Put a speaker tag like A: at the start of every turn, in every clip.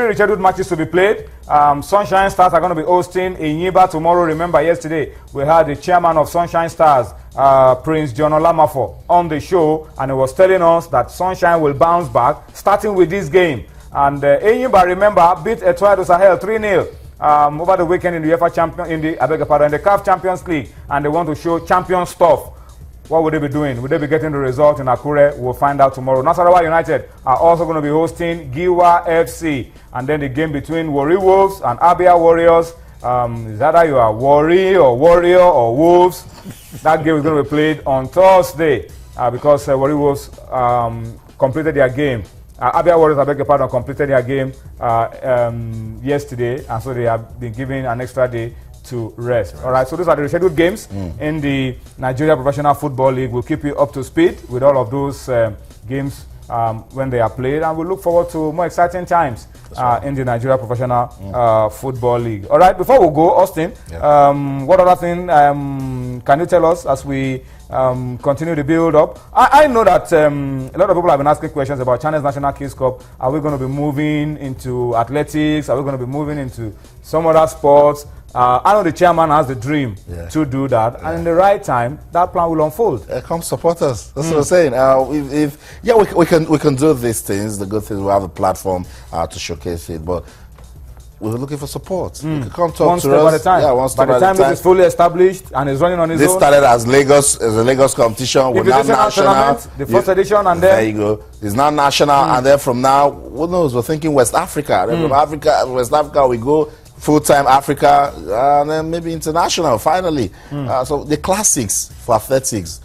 A: rescheduled matches to be played. Sunshine Stars are going to be hosting Enyimba tomorrow. Remember, yesterday we had the chairman of Sunshine Stars, Prince John Olamafo, on the show, and he was telling us that Sunshine will bounce back, starting with this game. And Enyimba, remember, beat Etoile du Sahel 3-0 over the weekend in the UEFA in the CAF Champions League, and they want to show champion stuff. What would they be doing? Would they be getting the result in Akure? We'll find out tomorrow. Nasarawa United are also going to be hosting Giwa FC. And then the game between Warri Wolves and Abia Warriors. Is that how you are? Warri or Warrior or Wolves? That game is going to be played on Thursday because Warri Wolves completed their game. Abia Warriors, I beg your pardon, completed their game yesterday. And so they have been given an extra day to rest. All right, so those are the rescheduled games in the Nigeria Professional Football League. We'll keep you up to speed with all of those games when they are played, and we'll look forward to more exciting times in the Nigeria Professional Football League. All right, before we go, Austin, what other thing can you tell us as we continue the build up? I know that a lot of people have been asking questions about China's National Kids Cup. Are we going to be moving into athletics? Are we going to be moving into some other sports? I know the chairman has the dream to do that, and in the right time, that plan will unfold. Come support us. That's what I'm saying. We can do these things. The good thing is we have a platform to showcase it, but we're looking for support. You can come talk to us. One step at a time. Yeah, one step at a time. By the time it is fully established and is running on its own. This started as a Lagos competition. We're now national. The first edition, and then there you go. It's now national, and then from now, who knows? We're thinking West Africa. Then from West Africa, we go full-time Africa, and then maybe international, finally. So the classics for athletics,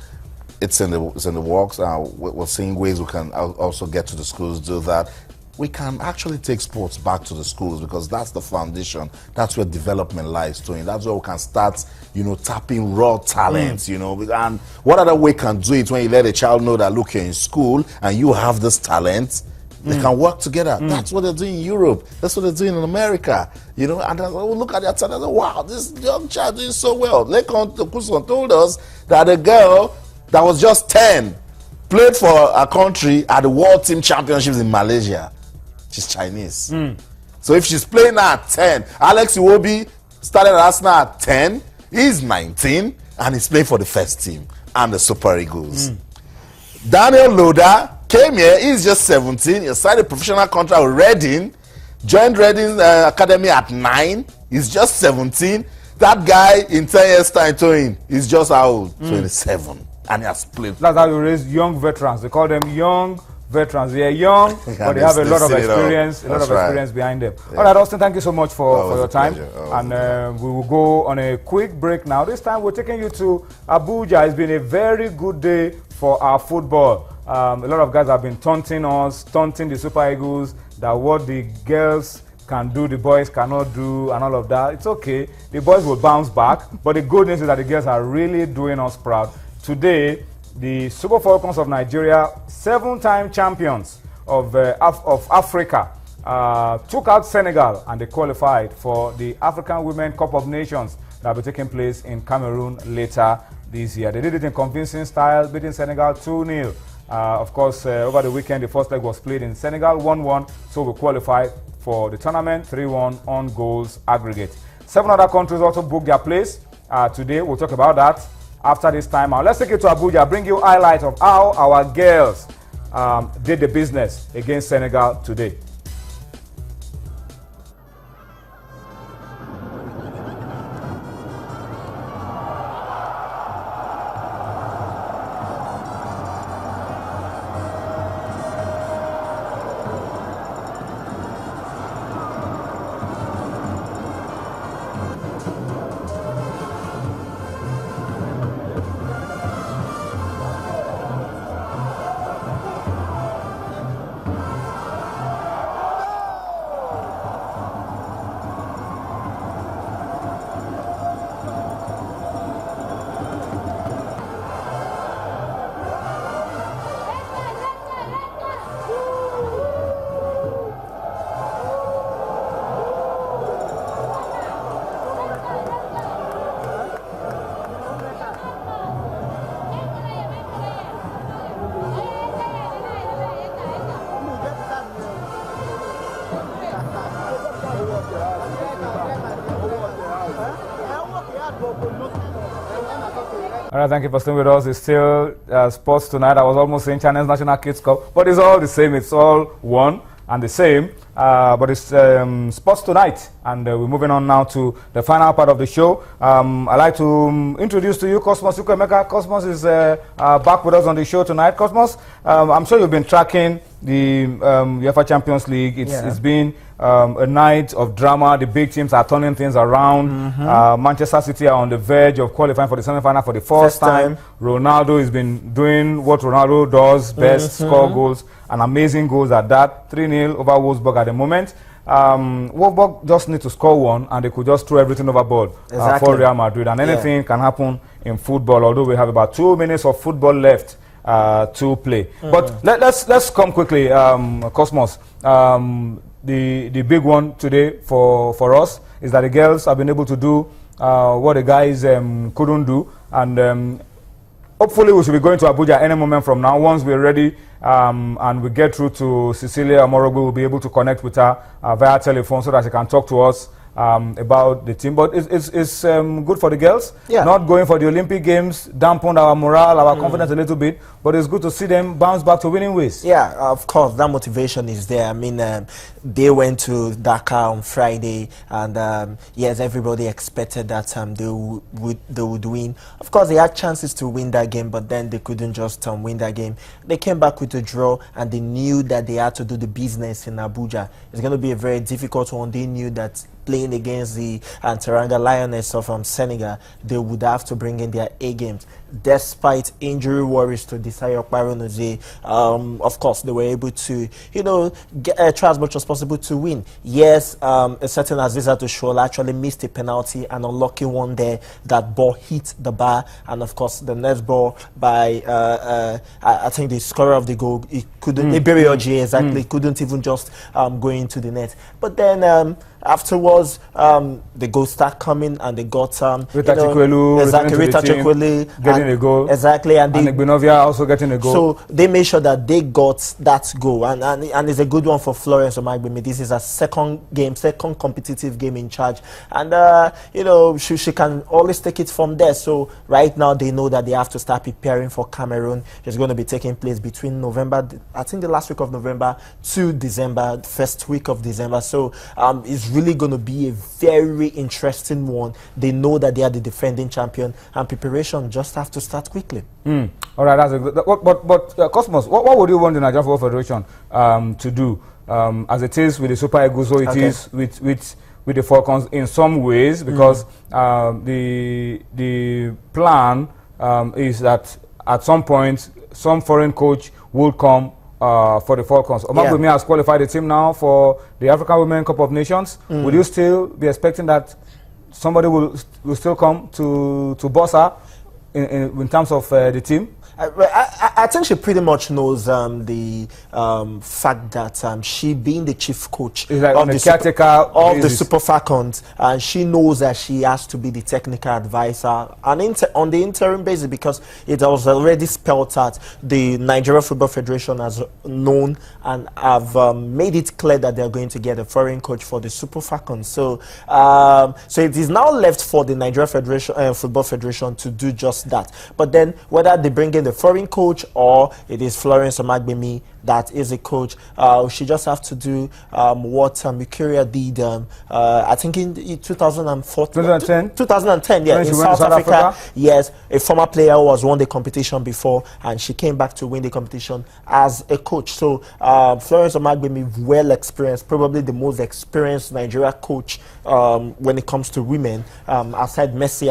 A: it's in the works. We're seeing ways we can also get to the schools, do that. We can actually take sports back to the schools because that's the foundation. That's where development lies doing. That's where we can start, tapping raw talent, And what other way can do it when you let a child know that, look, you're in school and you have this talent, they can work together. That's what they're doing in Europe. That's what they're doing in America. And we'll look at their talent and say, wow, this young child doing so well. Lekon Kuson told us that a girl that was just 10 played for a country at the World Team Championships in Malaysia. She's Chinese. So if she's playing now at 10, Alex Iwobi started at Arsenal at 10, he's 19, and he's playing for the first team and the Super Eagles. Daniel Loda came here, he's just 17, he signed a professional contract with Reading, joined Reading Academy at 9, he's just 17. That guy in 10 years time told he's just how old? 27, and he has played. That's how you raise young veterans. They call them young veterans. They are young, but they have a lot of experience, behind them. All right, Austin, thank you so much for your time. And we will go on a quick break now. This time we're taking you to Abuja. It's been a very good day for our football. A lot of guys have been taunting us, taunting the Super Eagles, that what the girls can do, the boys cannot do, and all of that. It's okay. The boys will bounce back. But the good news is that the girls are really doing us proud. Today, the Super Falcons of Nigeria, 7-time champions of Africa, took out Senegal, and they qualified for the African Women Cup of Nations that will be taking place in Cameroon later this year. They did it in convincing style, beating Senegal 2-0. Of course, over the weekend, the first leg was played in Senegal, 1-1, so we qualified for the tournament, 3-1 on goals aggregate. 7 other countries also booked their place. Today, we'll talk about that after this time out. Let's take it to Abuja, bring you highlights of how our girls did the business against Senegal today. All right, thank you for staying with us. It's still sports tonight. I was almost saying China's National Kids Cup, but it's all the same. It's all one and the same. But it's sports tonight, and we're moving on now to the final part of the show. I'd like to introduce to you Cosmos Chukwuemeka. Cosmos is back with us on the show tonight. Cosmos, I'm sure you've been tracking the UEFA Champions League. It's been a night of drama. The big teams are turning things around. Manchester City are on the verge of qualifying for the semi-final for the first time. Ronaldo has been doing what Ronaldo does best, score goals, and amazing goals at that. 3-0 over Wolfsburg at the moment. Wolfsburg just need to score one, and they could just throw everything overboard for Real Madrid. And anything can happen in football, although we have about 2 minutes of football left to play. But let's come quickly, Cosmos. The big one today for us is that the girls have been able to do what the guys couldn't do, and hopefully we should be going to Abuja any moment from now. Once we're ready and we get through to Cecilia Amorogbe, we'll be able to connect with her via telephone so that she can talk to us about the team. But it's good for the girls. Not going for the Olympic Games dampened our morale, our confidence a little bit, but it's good to see them bounce back to winning ways.
B: Yeah, of course, that motivation is there. I mean, they went to Dakar on Friday, and yes, everybody expected that they would win. Of course, they had chances to win that game, but then they couldn't just win that game. They came back with a draw, and they knew that they had to do the business in Abuja. It's going to be a very difficult one. They knew that playing against the Teranga Lioness of Senegal, they would have to bring in their A games. Despite injury worries to Desire Okparonoze, of course, they were able to, try as much as possible to win. Yes, a certain Aziza Toshola actually missed a penalty, an unlucky one there. That ball hit the bar, and of course, the next ball by, I think the scorer of the goal, he couldn't, exactly, couldn't even just go into the net. But then, afterwards, the goals start coming, and they got
A: Rita
B: Chikwelu
A: getting a goal.
B: Exactly, and
A: Igbenovia also getting a goal.
B: So they made sure that they got that goal, and it's a good one for Florence Omagbemi. This is a second competitive game in charge, and she can always take it from there. So right now they know that they have to start preparing for Cameroon. It's going to be taking place between November, I think the last week of November to December, first week of December. So it's really going to be a very interesting one. They know that they are the defending champion, and preparation just have to start quickly.
A: All right, that's a good. But Cosmos, what would you want the Nigerian Football Federation to do, as it is with the Super Eagles, so it is with the Falcons in some ways, because the plan is that at some point some foreign coach will come for the Falcons. Omagbemi has qualified the team now for the African Women Cup of Nations. Would you still be expecting that somebody will still come to boss her in terms of the team?
B: I think she pretty much knows the fact that she being the chief coach of the Super Falcons, and she knows that she has to be the technical advisor on the interim basis, because it was already spelled out. The Nigeria Football Federation has known and have made it clear that they are going to get a foreign coach for the Super Falcons. So so it is now left for the Nigeria Football Federation to do just that. But then whether they bring in the foreign coach or it is Florence Omagbemi that is a coach, she just have to do what Mikuria did, I think in 2010, yeah, in South Africa. Yes, a former player who has won the competition before, and she came back to win the competition as a coach. So Florence Omagbemi, well experienced, probably the most experienced Nigeria coach when it comes to women, aside Messi